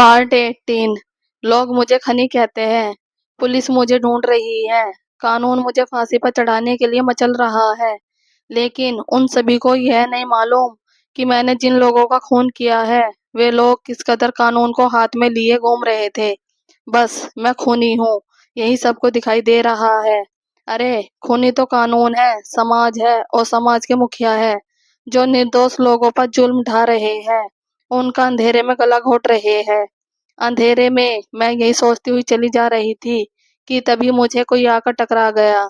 Part 18। लोग मुझे खनी कहते हैं। पुलिस मुझे ढूंढ रही है। कानून मुझे फांसी पर चढ़ाने के लिए मचल रहा है। लेकिन उन सभी को यह नहीं मालूम कि मैंने जिन लोगों का खून किया है वे लोग किस कदर कानून को हाथ में लिए घूम रहे थे। बस मैं खूनी हूँ, यही सबको दिखाई दे रहा है। अरे खूनी तो कानून है, समाज है और समाज के मुखिया है जो निर्दोष लोगों पर जुल्म ढा रहे हैं, उनका अंधेरे में गला घोट रहे हैं। अंधेरे में मैं यही सोचती हुई चली जा रही थी कि तभी मुझे कोई आकर टकरा गया।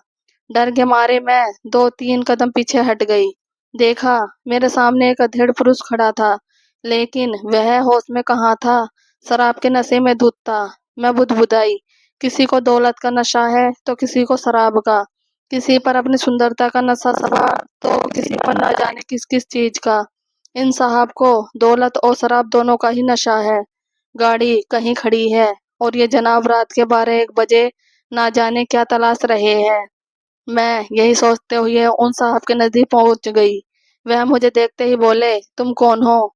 डर के मारे मैं 2-3 कदम पीछे हट गई। देखा, मेरे सामने एक अधेड़ पुरुष खड़ा था, लेकिन वह होश में कहाँ था, शराब के नशे में धुत था। मैं बुदबुदाई, किसी को दौलत का नशा है तो किसी को शराब का, किसी पर अपनी सुंदरता का नशा सवार तो किसी पर न जाने किस किस चीज का। इन साहब को दौलत और शराब दोनों का ही नशा है। गाड़ी कहीं खड़ी है और ये जनाब रात के 12-1 बजे ना जाने क्या तलाश रहे हैं। मैं यही सोचते हुए उन साहब के नजदीक पहुंच गई। वह मुझे देखते ही बोले, तुम कौन हो?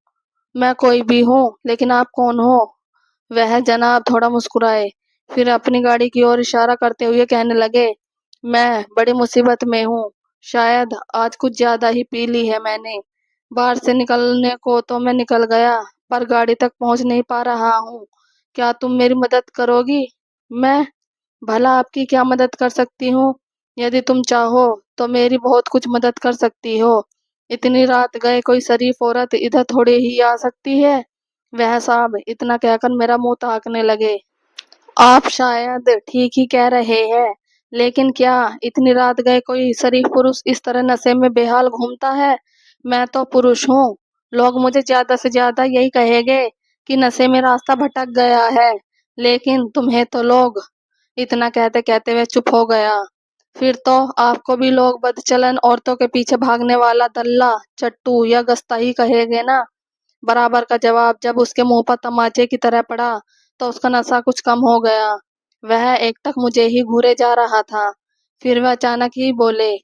मैं कोई भी हूँ, लेकिन आप कौन हो? वह जनाब थोड़ा मुस्कुराए, फिर अपनी गाड़ी की ओर इशारा करते हुए कहने लगे, मैं बड़ी मुसीबत में हूँ। शायद आज कुछ ज्यादा ही पी ली है मैंने। बाहर से निकलने को तो मैं निकल गया, पर गाड़ी तक पहुंच नहीं पा रहा हूँ। क्या तुम मेरी मदद करोगी? मैं भला आपकी क्या मदद कर सकती हूँ? यदि तुम चाहो तो मेरी बहुत कुछ मदद कर सकती हो। इतनी रात गए कोई शरीफ औरत इधर थोड़ी ही आ सकती है। वह साहब इतना कहकर मेरा मुंह ताकने लगे। आप शायद ठीक ही कह रहे हैं, लेकिन क्या इतनी रात गए कोई शरीफ पुरुष इस तरह नशे में बेहाल घूमता है? मैं तो पुरुष हूँ। लोग मुझे ज्यादा से ज्यादा यही कहेंगे कि नशे में रास्ता भटक गया है, लेकिन तुम्हें तो लोग। इतना कहते कहते वह चुप हो गया। फिर तो आपको भी लोग बदचलन औरतों के पीछे भागने वाला दल्ला, चट्टू या गस्ता ही कहेंगे ना? बराबर का जवाब जब उसके मुंह पर तमाचे की तरह पड़ा तो उसका नशा कुछ कम हो गया। वह एकटक मुझे ही घूरे जा रहा था। फिर वह अचानक ही बोले,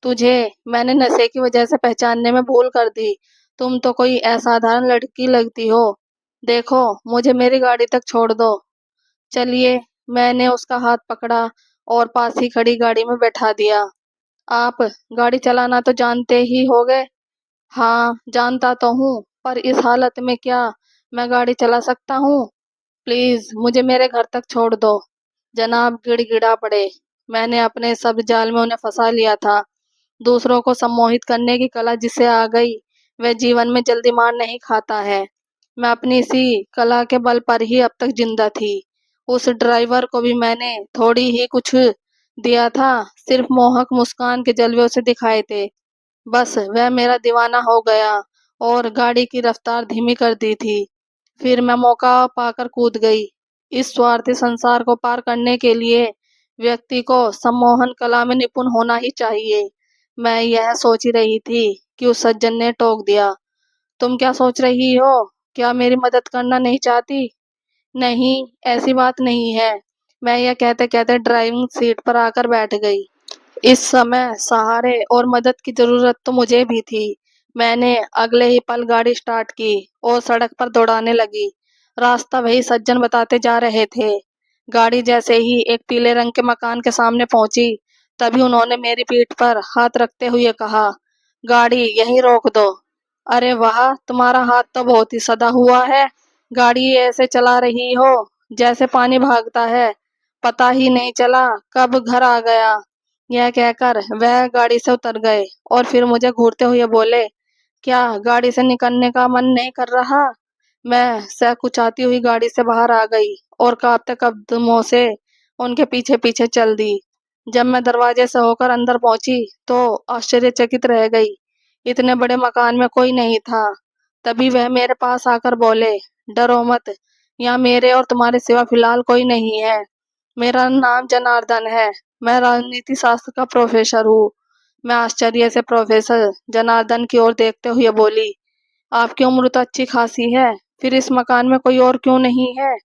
तुझे मैंने नशे की वजह से पहचानने में भूल कर दी। तुम तो कोई असाधारण लड़की लगती हो। देखो, मुझे मेरी गाड़ी तक छोड़ दो। चलिए। मैंने उसका हाथ पकड़ा और पास ही खड़ी गाड़ी में बैठा दिया। आप गाड़ी चलाना तो जानते ही होगे। हाँ, जानता तो हूँ, पर इस हालत में क्या मैं गाड़ी चला सकता हूँ? प्लीज मुझे मेरे घर तक छोड़ दो। जनाब गिड़गिड़ा पड़े। मैंने अपने सब जाल में उन्हें फंसा लिया था। दूसरों को सम्मोहित करने की कला जिसे आ गई, वह जीवन में जल्दी मार नहीं खाता है। मैं अपनी इसी कला के बल पर ही अब तक जिंदा थी। उस ड्राइवर को भी मैंने थोड़ी ही कुछ दिया था, सिर्फ मोहक मुस्कान के जलवे उसे दिखाए थे। बस वह मेरा दीवाना हो गया और गाड़ी की रफ्तार धीमी कर दी थी। फिर मैं मौका पाकर कूद गई। इस स्वार्थी संसार को पार करने के लिए व्यक्ति को सम्मोहन कला में निपुण होना ही चाहिए। मैं यह सोच ही रही थी कि उस सज्जन ने टोक दिया, तुम क्या सोच रही हो? क्या मेरी मदद करना नहीं चाहती? नहीं, ऐसी बात नहीं है। मैं यह कहते कहते ड्राइविंग सीट पर आकर बैठ गई। इस समय सहारे और मदद की जरूरत तो मुझे भी थी। मैंने अगले ही पल गाड़ी स्टार्ट की और सड़क पर दौड़ाने लगी। रास्ता वही सज्जन बताते जा रहे थे। गाड़ी जैसे ही एक पीले रंग के मकान के सामने पहुंची, तभी उन्होंने मेरी पीठ पर हाथ रखते हुए कहा, गाड़ी यहीं रोक दो। अरे वाह, तुम्हारा हाथ तो बहुत ही सदा हुआ है। गाड़ी ऐसे चला रही हो जैसे पानी भागता है। पता ही नहीं चला कब घर आ गया। यह कहकर वह गाड़ी से उतर गए और फिर मुझे घूरते हुए बोले, क्या गाड़ी से निकलने का मन नहीं कर रहा? मैं सकुचाती हुई गाड़ी से बाहर आ गई और कांपते कदमों से उनके पीछे पीछे चल दी। जब मैं दरवाजे से होकर अंदर पहुंची तो आश्चर्यचकित रह गई। इतने बड़े मकान में कोई नहीं था। तभी वह मेरे पास आकर बोले, डरो मत, यहाँ मेरे और तुम्हारे सिवा फिलहाल कोई नहीं है। मेरा नाम जनार्दन है। मैं राजनीति शास्त्र का प्रोफेसर हूँ। मैं आश्चर्य से प्रोफेसर जनार्दन की ओर देखते हुए बोली, आपकी उम्र तो अच्छी खासी है, फिर इस मकान में कोई और क्यों नहीं है?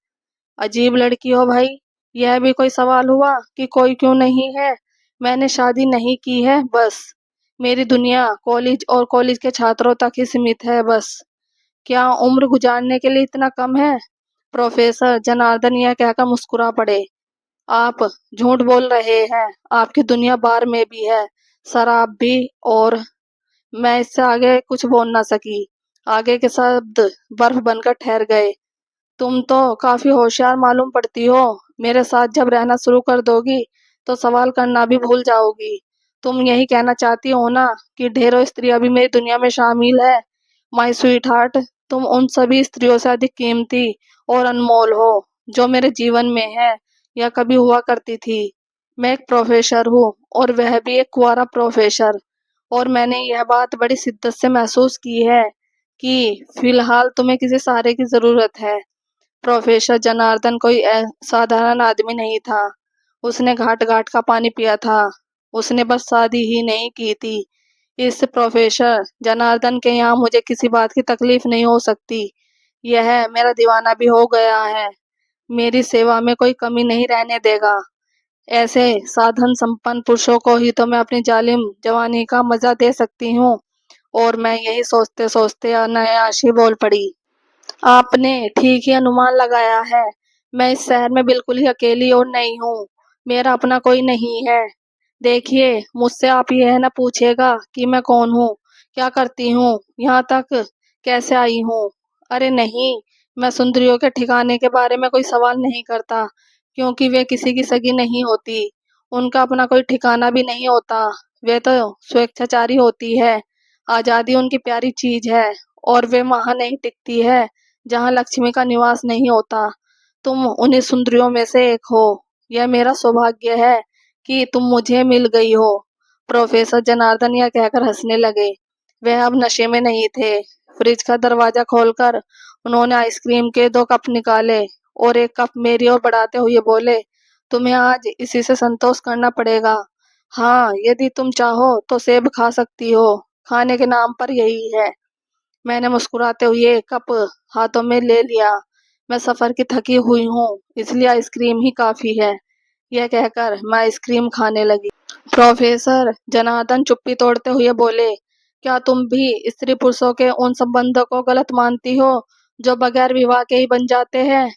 अजीब लड़की हो भाई। यह भी कोई सवाल हुआ कि कोई क्यों नहीं है? मैंने शादी नहीं की है बस। मेरी दुनिया कॉलेज और कॉलेज के छात्रों तक ही सीमित है बस। क्या उम्र गुजारने के लिए इतना कम है? प्रोफेसर जनार्दन यह कहकर मुस्कुरा पड़े। आप झूठ बोल रहे हैं। आपकी दुनिया बार में भी है, शराब भी। और मैं इससे आगे कुछ बोल ना सकी। आगे के शब्द बर्फ बनकर ठहर गए। तुम तो काफी होशियार मालूम पड़ती हो। मेरे साथ जब रहना शुरू कर दोगी तो सवाल करना भी भूल जाओगी। तुम यही कहना चाहती हो ना कि ढेरों स्त्री अभी मेरी दुनिया में शामिल है। माय स्वीट हार्ट, तुम उन सभी स्त्रियों से अधिक कीमती और अनमोल हो जो मेरे जीवन में है या कभी हुआ करती थी। मैं एक प्रोफेसर हूँ, और वह भी एक कुंवारा प्रोफेसर। और मैंने यह बात बड़ी शिद्दत से महसूस की है कि फिलहाल तुम्हें किसी सहारे की जरूरत है। प्रोफेसर जनार्दन कोई साधारण आदमी नहीं था। उसने घाट घाट का पानी पिया था। उसने बस शादी ही नहीं की थी। इस प्रोफेसर जनार्दन के यहाँ मुझे किसी बात की तकलीफ नहीं हो सकती। यह मेरा दीवाना भी हो गया है। मेरी सेवा में कोई कमी नहीं रहने देगा। ऐसे साधन संपन्न पुरुषों को ही तो मैं अपनी जालिम जवानी का मजा दे सकती हूँ। और मैं यही सोचते सोचते अनायास बोल पड़ी। आपने ठीक ही अनुमान लगाया है। मैं इस शहर में बिल्कुल ही अकेली और नहीं हूँ। मेरा अपना कोई नहीं है। देखिए, मुझसे आप यह न पूछेगा कि मैं कौन हूँ, क्या करती हूँ, यहाँ तक कैसे आई हूँ। अरे नहीं, मैं सुंदरियों के ठिकाने के बारे में कोई सवाल नहीं करता, क्योंकि वे किसी की सगी नहीं होती। उनका अपना कोई ठिकाना भी नहीं होता। वे तो स्वेच्छाचारी होती है। आजादी उनकी प्यारी चीज है, और वे वहां नहीं टिकती है जहाँ लक्ष्मी का निवास नहीं होता। तुम उन्हीं सुंदरियों में से एक हो। यह मेरा सौभाग्य है कि तुम मुझे मिल गई हो। प्रोफेसर जनार्दन यह कहकर हंसने लगे। वह अब नशे में नहीं थे। फ्रिज का दरवाजा खोलकर उन्होंने आइसक्रीम के 2 कप निकाले और एक कप मेरी ओर बढ़ाते हुए बोले, तुम्हें आज इसी से संतोष करना पड़ेगा। हाँ, यदि तुम चाहो तो सेब खा सकती हो। खाने के नाम पर यही है। मैंने मुस्कुराते हुए कप हाथों में ले लिया। मैं सफर की थकी हुई हूँ, इसलिए आइसक्रीम ही काफी है। यह कहकर मैं आइसक्रीम खाने लगी। प्रोफेसर जनार्दन चुप्पी तोड़ते हुए बोले, क्या तुम भी स्त्री पुरुषों के उन संबंधों को गलत मानती हो जो बगैर विवाह के ही बन जाते हैं?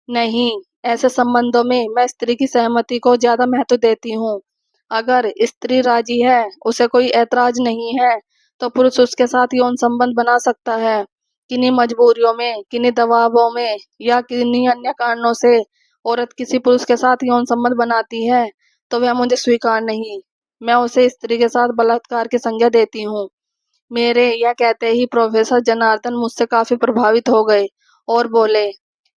नहीं, ऐसे संबंधों में मैं स्त्री की सहमति को ज्यादा महत्व देती हूँ। अगर स्त्री राजी है, उसे कोई ऐतराज नहीं है, तो पुरुष उसके साथ यौन संबंध बना सकता है। किन्हीं मजबूरियों में, किन्हीं दबावों में या किन्हीं अन्य कारणों से औरत किसी पुरुष के साथ यौन संबंध बनाती है, तो वह मुझे स्वीकार नहीं। मैं उसे स्त्री के साथ बलात्कार की संज्ञा देती हूँ। मेरे यह कहते ही प्रोफेसर जनार्दन मुझसे काफी प्रभावित हो गए और बोले,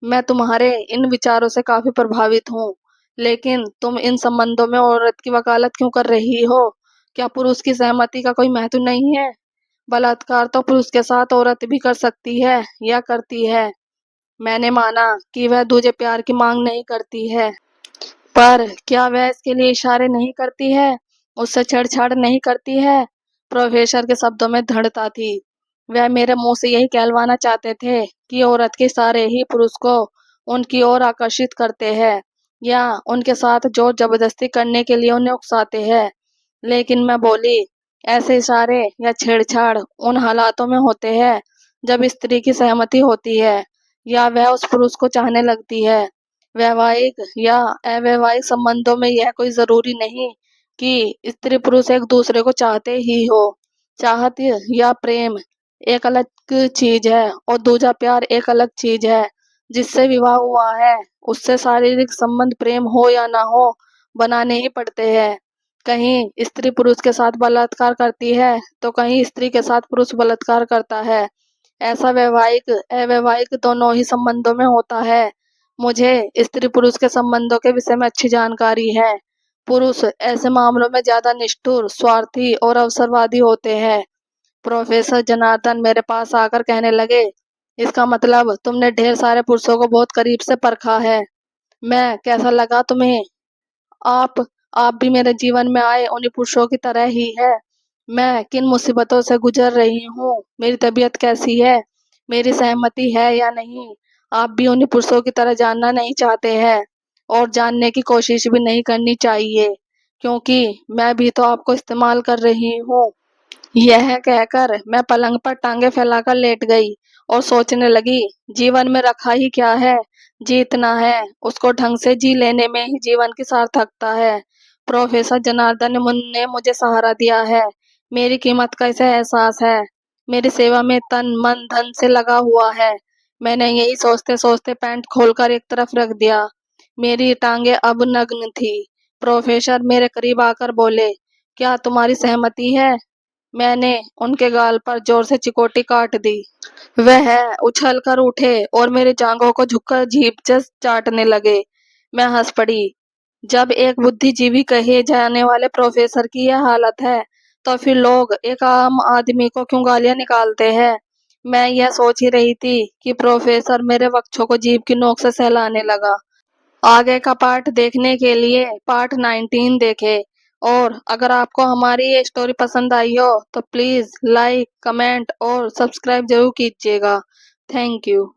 मैं तुम्हारे इन विचारों से काफी प्रभावित हूँ, लेकिन तुम इन संबंधों में औरत की वकालत क्यों कर रही हो? क्या पुरुष की सहमति का कोई महत्व नहीं है? बलात्कार तो पुरुष के साथ औरत भी कर सकती है या करती है। मैंने माना कि वह दूजे प्यार की मांग नहीं करती है, पर क्या वह इसके लिए इशारे नहीं करती है, उससे छेड़छाड़ नहीं करती है? प्रोफेसर के शब्दों में दृढ़ता थी। वह मेरे मुंह से यही कहलवाना चाहते थे कि औरत के इशारे ही पुरुष को उनकी ओर आकर्षित करते हैं, या उनके साथ जोर जबरदस्ती करने के लिए उन्हें उकसाते हैं। लेकिन मैं बोली, ऐसे इशारे या छेड़छाड़ उन हालातों में होते हैं जब स्त्री की सहमति होती है या वह उस पुरुष को चाहने लगती है। वैवाहिक या अवैवाहिक संबंधों में यह कोई जरूरी नहीं कि स्त्री पुरुष एक दूसरे को चाहते ही हो। चाहत या प्रेम एक अलग चीज है और दूजा प्यार एक अलग चीज है। जिससे विवाह हुआ है, उससे शारीरिक संबंध प्रेम हो या ना हो, बनाने ही पड़ते हैं। कहीं स्त्री पुरुष के साथ बलात्कार करती है तो कहीं स्त्री के साथ पुरुष बलात्कार करता है। ऐसा वैवाहिक अवैवाहिक दोनों ही संबंधों में होता है। मुझे स्त्री पुरुष के संबंधों के विषय में अच्छी जानकारी है। पुरुष ऐसे मामलों में ज्यादा निष्ठुर, स्वार्थी और अवसरवादी होते हैं। प्रोफेसर जनार्दन मेरे पास आकर कहने लगे, इसका मतलब तुमने ढेर सारे पुरुषों को बहुत करीब से परखा है। मैं कैसा लगा तुम्हें? आप आप भी मेरे जीवन में आए उन्हीं पुरुषों की तरह ही है। मैं किन मुसीबतों से गुजर रही हूँ, मेरी तबीयत कैसी है, मेरी सहमति है या नहीं, आप भी उन्हीं पुरुषों की तरह जानना नहीं चाहते हैं, और जानने की कोशिश भी नहीं करनी चाहिए, क्योंकि मैं भी तो आपको इस्तेमाल कर रही हूँ। यह कहकर मैं पलंग पर टांगे फैलाकर लेट गई और सोचने लगी, जीवन में रखा ही क्या है, जीतना है, उसको ढंग से जी लेने में ही जीवन की सार्थकता है। प्रोफेसर जनार्दन ने मुझे सहारा दिया है, मेरी कीमत का इसे एहसास है, मेरी सेवा में तन मन धन से लगा हुआ है। मैंने यही सोचते सोचते पैंट खोलकर एक तरफ रख दिया। मेरी टांगे अब नग्न थी। प्रोफेसर मेरे करीब आकर बोले, क्या तुम्हारी सहमति है? मैंने उनके गाल पर जोर से चिकोटी काट दी। वह उछल कर उठे और मेरी जांघों को झुककर जीभ से चाटने लगे। मैं हंस पड़ी। जब एक बुद्धिजीवी कहे जाने वाले प्रोफेसर की यह हालत है, तो फिर लोग एक आम आदमी को क्यों गालियां निकालते हैं? मैं यह सोच ही रही थी कि प्रोफेसर मेरे वक्षों को जीभ की नोक से सहलाने लगा। आगे का पार्ट देखने के लिए पार्ट 19 देखें। और अगर आपको हमारी ये स्टोरी पसंद आई हो तो प्लीज़ लाइक, कमेंट और सब्सक्राइब जरूर कीजिएगा। Thank you.